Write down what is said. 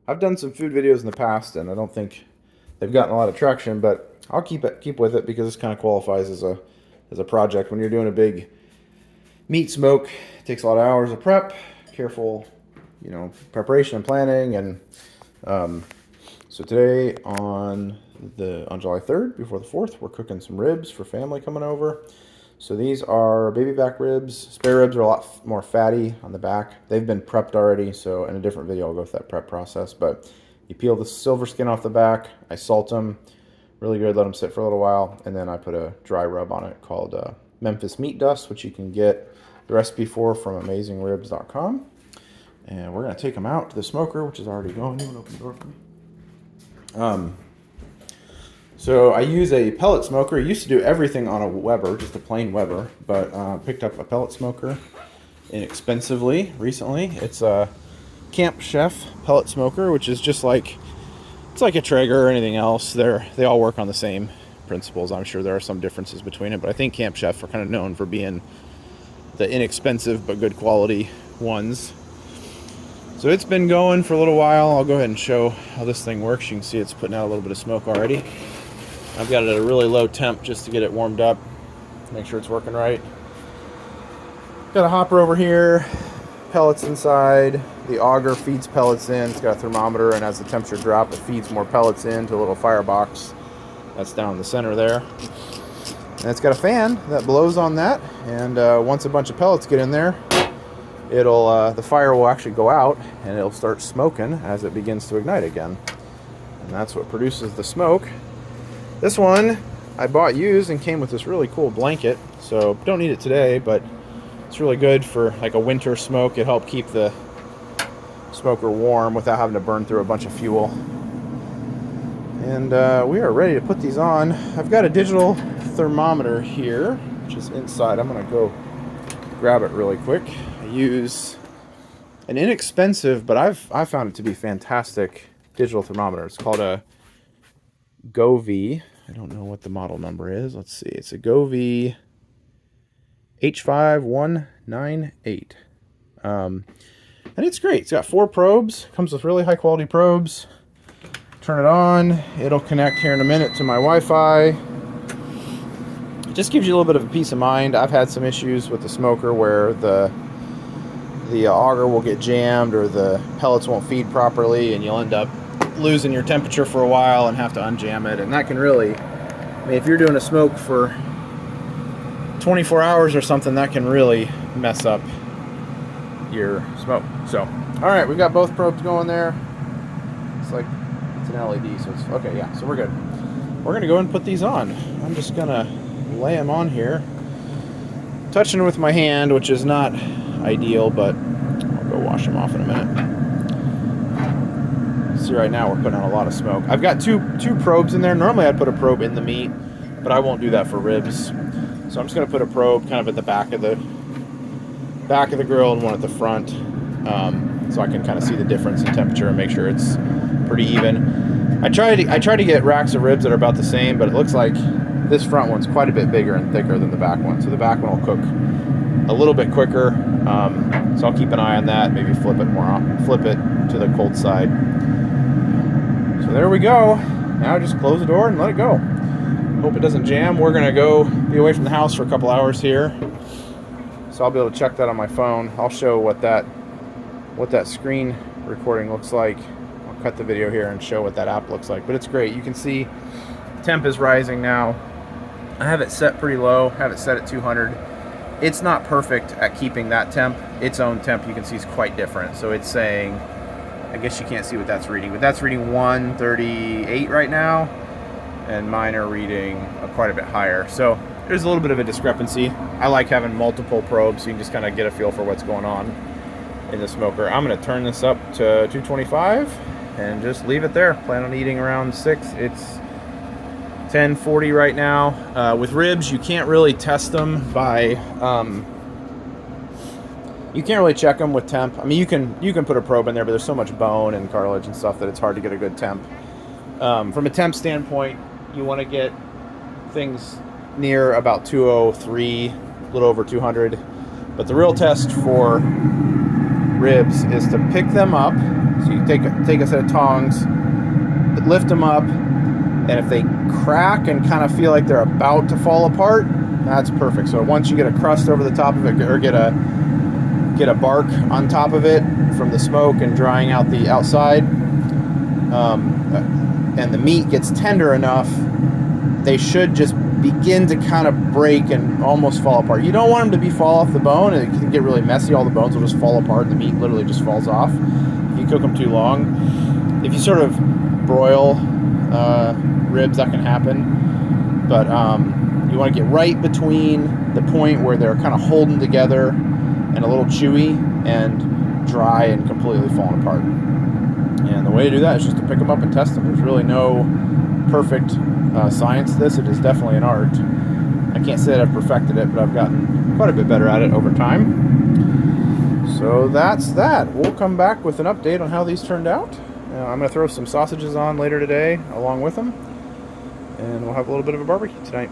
I've done some food videos in the past, and I don't think they've gotten a lot of traction, but I'll keep with it because this kind of qualifies as a project. When you're doing a big meat smoke, it takes a lot of hours of prep, careful, preparation and planning. And so today on July 3rd, before the 4th, we're cooking some ribs for family coming over. So these are baby back ribs. Spare ribs are a lot more fatty on the back. They've been prepped already, so in a different video I'll go through that prep process. But you peel the silver skin off the back, I salt them, really good, let them sit for a little while, and then I put a dry rub on it called Memphis Meat Dust, which you can get the recipe for from AmazingRibs.com. And we're going to take them out to the smoker, which is already going. You want to open the door for me? So I use a pellet smoker. I used to do everything on a Weber, just a plain Weber, but picked up a pellet smoker inexpensively recently. It's a Camp Chef pellet smoker, which is just like, it's like a Traeger or anything else. They all work on the same principles. I'm sure there are some differences between it, but I think Camp Chef are kind of known for being the inexpensive but good quality ones. So it's been going for a little while. I'll go ahead and show how this thing works. You can see it's putting out a little bit of smoke already. I've got it at a really low temp just to get it warmed up, make sure it's working right. Got a hopper over here, pellets inside. The auger feeds pellets in. It's got a thermometer, and as the temperature drops, it feeds more pellets into a little firebox that's down in the center there. And it's got a fan that blows on that, and once a bunch of pellets get in there, the fire will actually go out, and it'll start smoking as it begins to ignite again. And that's what produces the smoke. This one I bought used and came with this really cool blanket, so don't need it today, but it's really good for like a winter smoke. It helps keep the smoker warm without having to burn through a bunch of fuel. And we are ready to put these on. I've got a digital thermometer here, which is inside. I'm going to go grab it really quick. I use an inexpensive, but I've found it to be fantastic digital thermometer. It's called a Govee. I don't know what the model number is. Let's see. It's a Govee H5198. And it's great. It's got 4 probes. Comes with really high quality probes. Turn it on. It'll connect here in a minute to my Wi-Fi. It just gives you a little bit of a peace of mind. I've had some issues with the smoker where the auger will get jammed or the pellets won't feed properly, and you'll end up losing your temperature for a while and have to unjam it. And that can really, if you're doing a smoke for 24 hours or something, that can really mess up your smoke. So, all right, we've got both probes going there. It's like it's an LED, so it's okay. Yeah, so we're good. We're gonna go and put these on. I'm just gonna lay them on here, touching with my hand, which is not ideal, but I'll go wash them off in a minute. See, right now we're putting out a lot of smoke. I've got two probes in there. Normally I'd put a probe in the meat, but I won't do that for ribs. So I'm just going to put a probe kind of at the back of the grill and one at the front, so I can kind of see the difference in temperature and make sure it's pretty even. I tried to get racks of ribs that are about the same, but it looks like this front one's quite a bit bigger and thicker than the back one. So the back one will cook a little bit quicker. So I'll keep an eye on that. Maybe flip it to the cold side. So there we go. Now just close the door and let it go. Hope it doesn't jam. We're gonna go be away from the house for a couple hours here, so I'll be able to check that on my phone. I'll show what that screen recording looks like. I'll cut the video here and show what that app looks like. But it's great. You can see temp is rising now. I have it set pretty low. Have it set at 200. It's not perfect at keeping that temp. Its own temp, you can see, is quite different. So it's saying, I guess you can't see what that's reading, but that's reading 138 right now, and mine are reading quite a bit higher. So there's a little bit of a discrepancy. I like having multiple probes so you can just kind of get a feel for what's going on in the smoker. I'm going to turn this up to 225 and just leave it there. Plan on eating around 6. It's 10:40 right now. With ribs, you can't really test them by you can't really check them with temp. I mean, you can put a probe in there, but there's so much bone and cartilage and stuff that it's hard to get a good temp. From a temp standpoint, you want to get things near about 203, a little over 200. But the real test for ribs is to pick them up. So you take a set of tongs, lift them up, and if they crack and kind of feel like they're about to fall apart, that's perfect. So once you get a crust over the top of it, or get a bark on top of it from the smoke and drying out the outside, and the meat gets tender enough, they should just begin to kind of break and almost fall apart. You don't want them to fall off the bone. It can get really messy. All the bones will just fall apart and the meat literally just falls off if you cook them too long. If you sort of broil ribs, that can happen. But you want to get right between the point where they're kind of holding together and a little chewy and dry and completely falling apart. And the way to do that is just to pick them up and test them. There's really no perfect science to this. It is definitely an art. I can't say that I've perfected it, but I've gotten quite a bit better at it over time. So that's that. We'll come back with an update on how these turned out. I'm going to throw some sausages on later today along with them, and we'll have a little bit of a barbecue tonight.